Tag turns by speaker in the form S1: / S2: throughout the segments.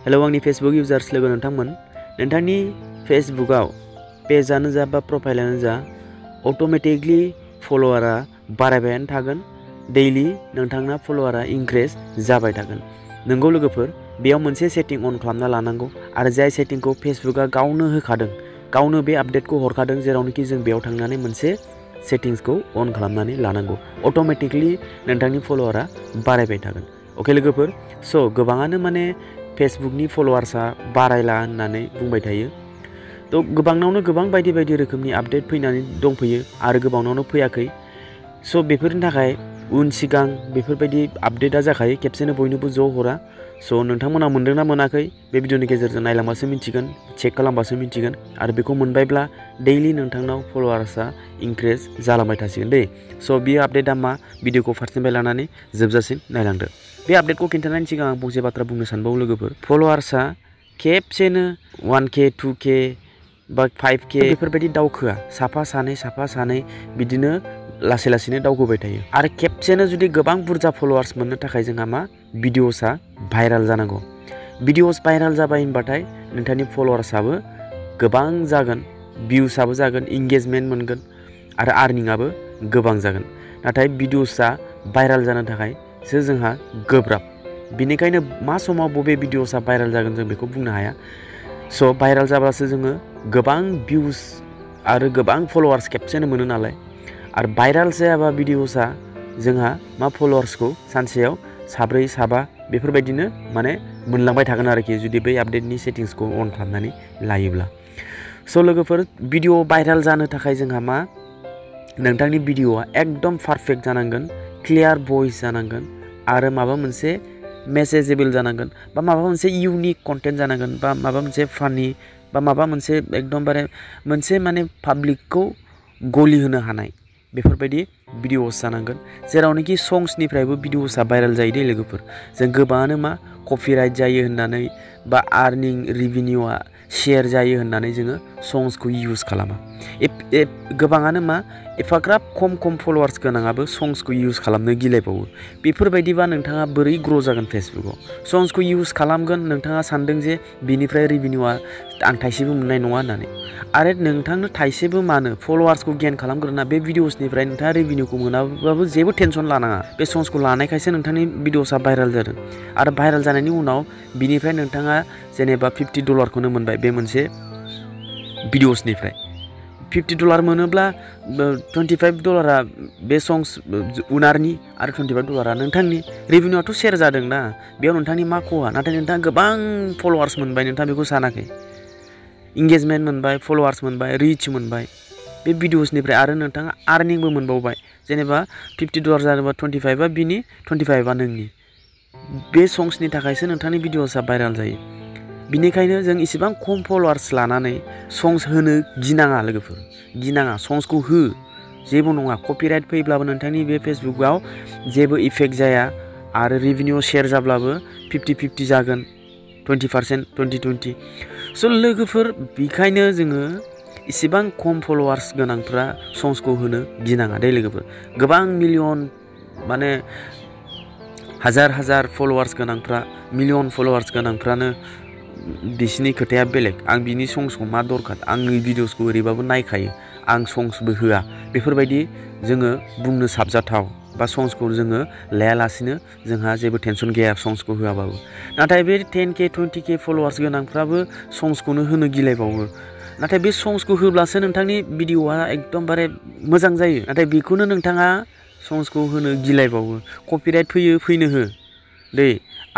S1: Hello आंनि Facebook इउजार्स लोगो नोंथांमोन नोंथांनि फेसबुकआव पेजानो जा बा प्रफाइलानो जा अट'मेटिकलि फल'वारा बारायबायानो थागोन डेइलि नोंथांना फल'वारा इंक्रिज जाबाय थागोन। नोंगौ लोगोफोर बेयाव मोनसे सेटिं अन खालामना लानांगौ आरो जाय सेटिंखौ फेसबुकआ गावनो होखादों गावनो बे आपडेटखौ हरखादों जेरावनोखि जों बेयाव थांनानै मोनसे सेटिंसखौ अन खालामनानै लानांगौ अट'मेटिकलि नोंथांनि फल'वारा बारायबाय थागोन। अके लोगोफोर स' गोबाङानो माने फेसबुकनि फल'वार्सआ बारायला होननानै बुंबाय थायो थ' गोबांनावनो गोबां बायदि बायदि रोखोमनि आपडेट फैनानै दंफैयो आरो गोबांनावनो फैयाखै स' बेफोरनि थाखाय उन सिगां बेफोरबायदि आपडेटआ जाखायो खेबसेनो बयनोबो ज' हरा स' नोंथांमोना मोनदोंना मोनाखै बे भिडिअनि गेजेरजों नायलांबासो मिथिगोन चेक खालामबासो मिथिगोन आरो बेखौ मोनबायब्ला डेइलि नोंथांनाव फल'वार्सआ इंक्रिज जालांबाय थासिगोन दै। स' बियो आपडेटआ मा भिडिअखौ फार्स्टनिफ्राय लानानै जोबजासिम नायलांदो। बे आपडेटखौ खिन्थानायनि सिगां आं फंसे बाथ्रा बुंनो सानबावो लोगोफोर फल'वार्सआ खेबसेनो 1K 2K बा 5K बेफोरबायदि दावखोआ साफा सानै बिदिनो लासै लासैनो दावखोबाय थायो आरो खेबसेनो जुदि गोबां बुरजा फल'वार्स मोननो थाखाय जोंहा मा भिडिअसआ भाइराल जानांगौ। भिडिअस भाइराल जाबाय होनबाथाय नोंथांनि फल'वार्सआबो गोबां जागोन भिउसआबो जागोन इंगेजमेन्ट मोनगोन आरो आर्निंआबो गोबां जागोन। नाथाय भिडिअसआ भाइराल जानो थाखायसो जोंहा गोब्राब बेनिखायनो मा समाव बबे भिडिअसआ भाइराल जागोन जों बेखौ बुंनो हाया। स' भाइराल जाब्लासो जोङो गोबां भिउस आरो गोबां फल'वार्स खेबसेनो मोनो नालाय आरो भाइराल जायाबा भिडिअसआ जोंहा मा फल'वार्सखौ सानसेयाव साब्रै साबा बेफोरबायदिनो माने मोनलांबाय थागोन आरोखि जुदि बै आपडेटनि सेटिंसखौ अन खालामनानै लायोब्ला। स' लोगोफोर भिडिअ भाइराल जानो थाखाय जोंहा मा नोंथांनि भिडिअआ एकदम पारफेक्ट जानांगोन क्लियार भइस जानांगोन आरो माबा मोनसे मेसेजेबल जानांगोन बा माबा मोनसे इउनिक कन्टेन्ट जानांगोन बा माबा मोनसे फानि बा माबा मोनसे एकदमबारे मोनसे माने पाब्लिकखौ गलि होनो हानाय बेफोरबायदि भिडिअस जानांगोन जेरावनोखि संसनिफ्रायबो भिडिअसआ भाइराल जायो दे लोगोफोर। जों गोबाङानो मा कपिराइट जायो होननानै बा आर्निं रिभिनिउआ शेयार जायो होननानै जोङो संसखौ इउज खालामा गोबाङानो मा एफाग्राब खम फल'वार्स गोनाङाबो संसखौ इउज खालामनो गिलायबावो। बेफोरबायदिबा नोंथाङा बोरै ग्र' जागोन फेसबुकआव संसखौ इउज खालामगोन नोंथाङा सानदों जे बिनिफ्राय रिभिनिउआ आं थाइसेबो मोननाय नङा होननानै आरो नोंथांनो थाइसेबो मानो फल'वार्सखौ गेइन खालामग्रोना बे भिडिअसनिफ्राय नोंथाङा रिभिनिउखौ मोनाबाबो जेबो टेनसन लानाङा बे संसखौ लानायखायसो नोंथांनि भिडिअसआ भाइराल जादों आरो भाइराल जानायनि उनाव बिनिफ्राय नोंथाङा जेनेबा $50 मोनबाय बे मोनसे भिडिअसनिफ्राय $50 मोनोब्ला $25 बे संस उनारनि आरो $25 नोंथांनि रिभिनिउआथ' सेयार जादों ना बेयाव नोंथांनि मा खहा नाथाय नोंथाङा गोबां फल'वार्स मोनबाय नोंथाङा बेखौ सानाखै इंगेजमेन्ट मोनबाय फल'वार्स मोनबाय रिच मोनबाय बे भिडिअसनिफ्राय आरो नोंथाङा आर्निंबो मोनबावबाय जेनेबा $50 जानोबा 25आ बिनि 25आ नोंनि बे संसनि थाखायसो नोंथांनि भिडिअसआ भाइराल जायो। बिनिखायनो जों इसेबां खम फल'वार्स लानानै संस होनो गिनाङा लोगोफोर गिनाङा संसखौ हो जेबो नङा कपिराइट फैब्लाबो नोंथांनि बे फेसबुकआव जेबो इफेक्ट जाया आरो रिभिनिउ शेयार जाब्लाबो 50-50 जागोन 20% 20-20 स' लोगोफोर बेखायनो जोङो इसेबां खम फल'वार्स गोनांफ्रा संसखौ होनो गिनाङा दे लोगोफोर। गोबां मिलियन माने हाजार फल'वार्स गोनांफ्रा मिलियन फल'वार्स गोनांफ्रानो बिसिनि खोथाया बेलेग आं बिनि संसखौ मा दरखार आंनि भिडिअसखौ ओरैबाबो नायखायो आं संसबो होआ बेफोरबायदि जोङो बुंनो साबजाथाव बा संसखौ जोङो लायालासिनो जोंहा जेबो टेनसन गैया संसखौ होआबाबो। नाथाय बे 10K 20K फल'वार्स गोनांफ्राबो संसखौनो होनो गिलायबावो नाथाय बे संसखौ होब्लासो नोंथांनि भिडिअआ एकदमबारे मोजां जायो नाथाय बेखौनो नोंथाङा संसखौ होनो गिलायबावो कपिराइट फैयो फैनो हो दै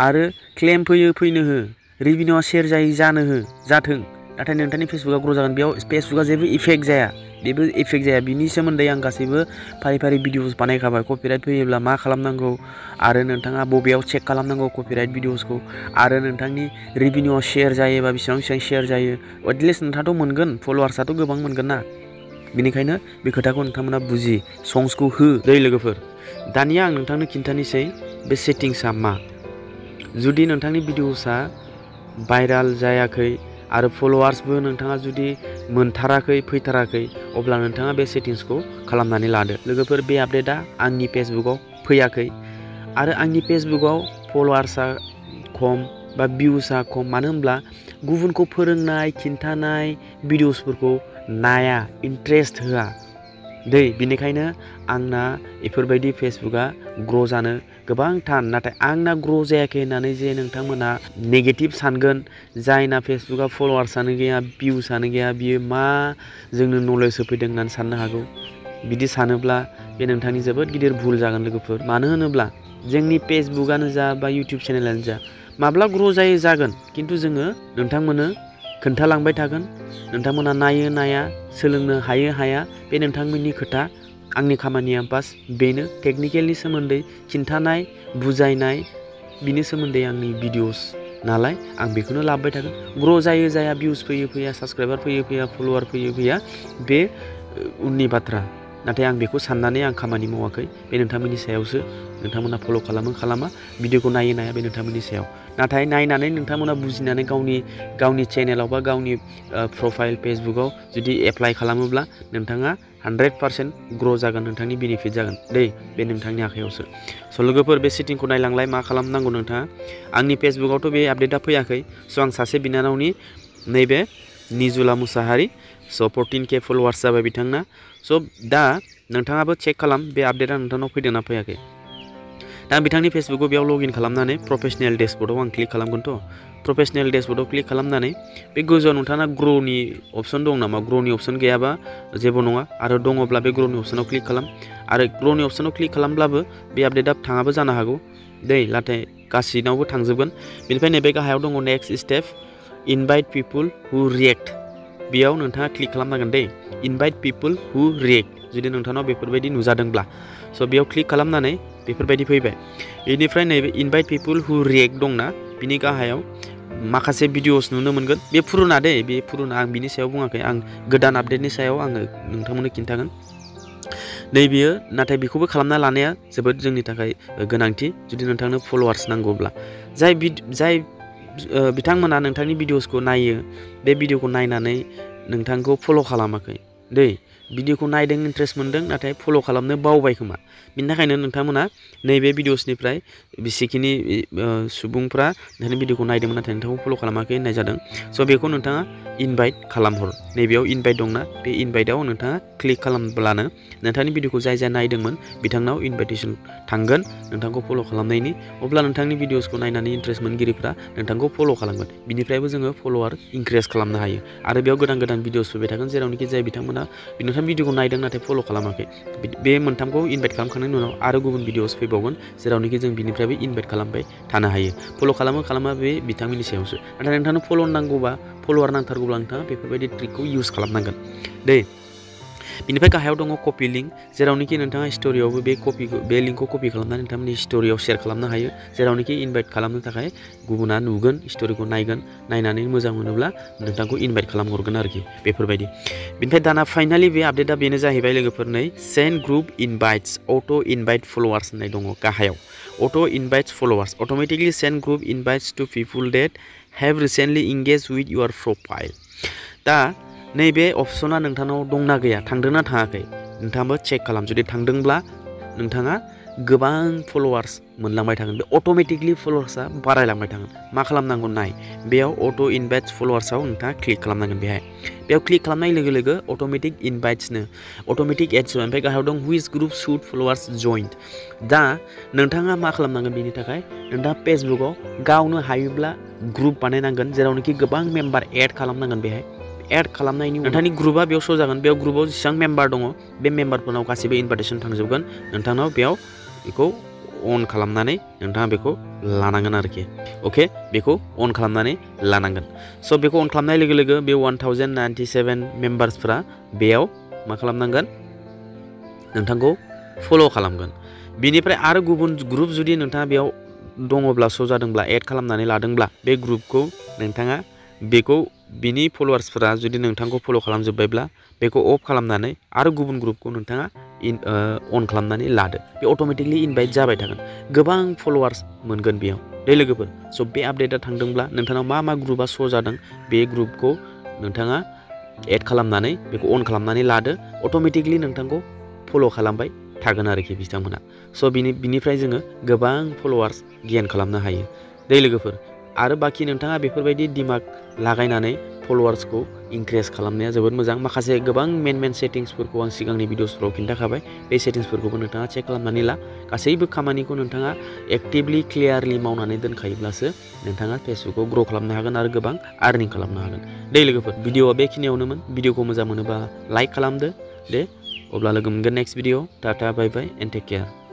S1: आरो क्लेम फैयो फैनो हो रिभिनिउआ शेयार जायो जानो हो जाथों नाथाय नोंथांनि फेसबुकआ ग्र' जागोन बेयाव फेसबुकआ जेबो इफेक्ट जाया बेबो इफेक्ट जाया बिनि सोमोन्दै आं गासैबो फारि भिडिअस बानायखाबाय कपिराइट फैयोब्ला मा खालामनांगौ आरो नोंथाङा बबेयाव चेक खालामनांगौ कपिराइट भिडिअसखौ आरो नोंथांनि रिभिनिउआ शेयार जायोबा बेसेबां शेयार जायो एटलिस्ट नोंथाङाथ' मोनगोन फल'वार्सआथ' गोबां मोनगोन ना बेनिखायनो बे खोथाखौ नोंथांमोना बुजि संसखौ हो दै लोगोफोर। दानिया आं नोंथांनो खिन्थानोसै बे सेटिंसआ मा जुदि नोंथांनि भिडिअसआ भाइराल जायाखै आरो फल'वार्सबो नोंथाङा जुदि मोनथाराखै फैथाराखै अब्ला नोंथाङा बे सेटिंसखौ खालामनानै लादो लोगोफोर। बे आपडेटआ आंनि फेसबुकआव फैयाखै आरो आंनि फेसबुकआव फल'वार्सआ खम बा भिउसआ खम, मानो होनब्ला गुबुनखौ फोरोंनाय खिन्थानाय भिडिअसफोरखौ नाया, इन्ट्रेस्ट होआ दै। बेनिखायनो आंना बेफोरबायदि फेसबुकआ ग्र' जानो गोबां थान। नाथाय आंना ग्र' जायाखै होननानै जे नोंथांमोना नेगेटिभ सानगोन, जायना फेसबुकआ फल'वार्सआनो गैया, भिउसआनो गैया, बियो मा जोंनो नलेज होफैदों होननानै साननो हागौ। बिदि सानोब्ला बे नोंथांनि जोबोद गिदिर भुल जागोन लोगोफोर। मानो होनोब्ला जोंनि फेसबुकआनो जा बा इउटुब चेनेलानो जा माब्ला ग्र' जायो जागोन, खिन्थु जोङो नोंथांमोननो खोन्थालांबाय थागोन। नोंथांमोना नायो नाया, सोलोंनो हायो हाया, बे नोंथांमोननि खोथा। आंनि खामानिया बास बेनो, टेकनिकेलनि सोमोन्दै खिन्थानाय, बुजायनाय, बिनि सोमोन्दै आंनि भिडिअस नालाय आं बेखौनो लाबोबाय थागोन। ग्र' जायो जाया, भिउस फैयो फैया, साबस्क्राइबार फैयो फैया, फल'वार फैयो फैया, बे उननि बाथ्रा। नाथाय आं बेखौ साननानै आं खामानि मावाखै। बे नोंथांमोननि सायावसो, नोंथांमोना फल' खालामो खालामा, भिडिअखौ नायो नाया, बे नोंथांमोननि सायाव। नाथाय नायनानै नोंथांमोना बुजिनानै गावनि चेनेलाव बा गावनि प्रफाइल फेसबुकआव जुदि एप्लाइ खालामोब्ला नोंथाङा 100% ग्र' जागोन, नोंथांनि बेनिफिट जागोन दै। बे नोंथांनि आखायावसो। स' लोगोफोर, बे सेटिंखौ नायलांलाय मा खालामनांगौ नोंथाङा। आंनि फेसबुकआवथ' बे आपडेटआ फैयाखै। स' आं सासे बिनानावनि नैबे निजुला मुसाहारि, स' 14K फल'वार्स जाबाय बिथांना। स' दा नोंथाङाबो चेक खालाम बे आपडेटआ नोंथांनाव फैदोंना फैयाखै। दा आं बिथांनि फेसबुकआव बेयाव लगइन खालामनानै प्रफेसनेल डेशबर्डआव आं क्लिक खालामगोनथ'। प्रफेसनेल डेशबर्डआव क्लिक खालामनानै बे गोजौआव नोंथाङा ग्र'नि अपसन दं नामा? ग्र'नि अपसन गैयाबा जेबो नङा, आरो दङब्ला बे ग्र'नि अपसनाव क्लिक खालाम। आरो ग्र'नि अपसनाव क्लिक खालामब्लाबो बे आपडेटआ थाङाबो जानो हागौ दै, नाथाय गासैनावबो थांजोबगोन। बेनिफ्राय नैबे गाहायाव दङ नेक्स्ट स्टेप, इनभाइट पिपुल हु रियेक्ट। बेयाव नोंथाङा क्लिक खालामनांगोन दै, इनभाइट पिपुल हु रियेक्ट, जुदि नोंथांनाव बेफोरबायदि नुजादोंब्ला। स' बेयाव क्लिक खालामनानै बेफोरबायदि फैबाय। बेनिफ्राय नैबे इनभाइट पिपुल हु रियेक्ट दंना, बिनि गाहायाव माखासे भिडिअस नुनो मोनगोन। बे फुरुना दै, बे फुरुना, आं बिनि सायाव बुङाखै, आं गोदान आपडेटनि सायाव आङो नोंथांमोननो खिन्थागोन। नैबेयो, नाथाय बेखौबो खालामना लानाया जोबोद जोंनि थाखाय गोनांथि, जुदि नोंथांनो फल'वार्स नांगौब्ला। जाय बिथांमोना नोंथांनि भिडिअसखौ नायो, बे भिडिअखौ नायनानै नोंथांखौ फल' खालामाखै दै, भिडिअखौ नायदों, इन्ट्रेस्ट मोनदों, नाथाय फल' खालामनो बावबाय खोमा। बिनि थाखायनो नोंथांमोना नैबे भिडिअसनिफ्राय बेसेखिनि सुबुंफ्रा नोंथांनि भिडिअखौ नायदोंमोन नाथाय नोंथांखौ फल' खालामाखै होननाय जादों। स' बेखौ नोंथाङा इनभाइट खालामहर। नैबेयाव इनभाइट दंना, बे इनभाइटआव नोंथाङा क्लिक खालामब्लानो नोंथांनि भिडिअखौ जाय नायदोंमोन बिथांनाव इनभाइटेसन थांगोन नोंथांखौ फल' खालामनायनि। अब्ला नोंथांनि भिडिअसखौ नायनानै इन्ट्रेस्ट मोनगिरिफ्रा नोंथांखौ फल' खालामगोन। बिनिफ्रायबो जोङो फल'वार इनक्रिज खालामनो हायो। आरो बेयाव गोदान गोदान भिडिअस फैबाय थागोन, जेरावनोखि जाय बिथांमोना नोंथांनि भिडिअखौ नायदों नाथाय फल' खालामाखै, बे मोनथामखौ इनभाइट खालामखांनायनि उनाव आरो गुबुन भिडिअस फैबावगोन, जेरावनोखि जों बिनिफ्रायबो इनभाइट खालामबाय थानो हायो। फल' खालामो खालामा बे बिथांमोननि सायावसो। नाथाय नोंथांनो फल' नांगौबा, फल'वार नांथारगौब्ला नोंथाङा बेफोरबायदि ट्रिकखौ इउज खालामनांगोन दै। बिनिफ्राय गाहायाव दङ कपि लिंक, जेरावनोखि नोंथाङा स्ट'रियावबो बे लिंकखौ कपि खालामनानै नोंथांमोननि स्ट'रियाव शेयार खालामनो हायो, जेरावनोखि इनभाइट खालामनो थाखाय गुबुना नुगोन, स्ट'रिखौ नायगोन, नायनानै मोजां मोनोब्ला नोंथांखौ इनभाइट खालामहरगोन आरोखि बेफोरबायदि। बिनिफ्राय दाना फाइनालि बे आपडेटआ बेनो जाहैबाय लोगोफोर, नै send group invites auto' invite followers होननाय दङ गाहायाव। Auto' invites followers automatically send group invites to people that have recently engage with your profile. दा नैबे अपसना नोंथांनाव दंना गैया, थांदोंना थाङाखै, नोंथाङाबो चेक खालाम। जुदि थांदोंब्ला नोंथाङा गोबां फल'वार्स मोनलांबाय थागोन, बे अट'मेटिकलि फल'वार्सआ बारायलांबाय थागोन। मा खालामनांगौ नाय, बेयाव अट' इनभाइट्स फल'वार्सआव नोंथाङा क्लिक खालामनांगोन। बेयाव क्लिक खालामनाय लोगो लोगो अट'मेटिक इनभाइट्सनो अट'मेटिक एड्स, ओमफ्राय गाहायाव दं which group should followers joint. दा नोंथाङा मा खालामनांगोन बेनि थाखाय, नोंथाङा फेसबुकआव गावनो हायोब्ला ग्रुप बानायनांगोन, जेरावनोखि गोबां मेम्बार एड खालामनांगोन। बेहाय एड खालामनायनि नोंथांनि ग्रुपआ बेयाव श' जागोन। बेयाव ग्रुपआव जेसेबां मेम्बार दङ बे मेम्बारफोरनाव गासैबो इनभाइटेसन थांजोबगोन। नोंथांनाव बेयाव बेखौ अन खालामनानै नोंथाङा बेखौ लानांगोन आरोखि। अके, बेखौ अन खालामनानै लानांगोन। स' बेखौ अन खालामनाय लोगो लोगो बे 1097 मेम्बार्सफ्रा बेयाव मा खालामनांगोन, नोंथांखौ फल' खालामगोन। बिनिफ्राय आरो गुबुन ग्रुप जुदि नोंथाङा बेयाव दङब्ला, श' जादोंब्ला, एड खालामनानै लादोंब्ला, बे ग्रुपखौ नोंथाङा बिनि फल'वार्सफोरा जुदि नोंथांखौ फल' खालामजोब्बायब्ला बेखौ अफ खालामनानै आरो गुबुन ग्रुपखौ नोंथाङा अन खालामनानै लादो। बे अट'मेटिकलि इनभाइट जाबाय थागोन, गोबां फल'वार्स मोनगोन बेयाव दै लोगोफोर। स' बे आपडेटआ थांदोंब्ला नोंथांनाव मा ग्रुपआ श' जादों बे ग्रुपखौ नोंथाङा एड खालामनानै बेखौ अन खालामनानै लादो। अट'मेटिकलि नोंथांखौ फल' खालामबाय थागोन आरोखि बिथांमोना। स' बिनिफ्राय जोङो गोबां फल'वार्स गेइन खालामनो हायो दै लोगोफोर। आरो बाखि नोंथाङा बेफोरबायदि दिमाग लागायनानै फलोवार्सखौ इंक्रिज खालामनाया जोबोद मोजां। माखासे गोबां मेन सेटिंसफोरखौ आं सिगांनि भिडिअसफ्राव खिन्थाखाबाय। बे सेटिंसफोरखौबो नोंथाङा चेक खालामनानै ला। गासैबो खामानिखौ नोंथाङा एक्टिभलि क्लियारलि मावनानै दोनखायोब्लासो नोंथाङा फेसबुकखौ ग्र' खालामनो हागोन आरो गोबां आर्निं खालामनो हागोन। दे लोगोफोर, भिडिअआ बेखिनियावनोमोन। भिडिअखौ मोजां मोनोबा लाइक खालामदो। दे अब्ला लोगो मोनगोन next video. Tata bye bye and take care.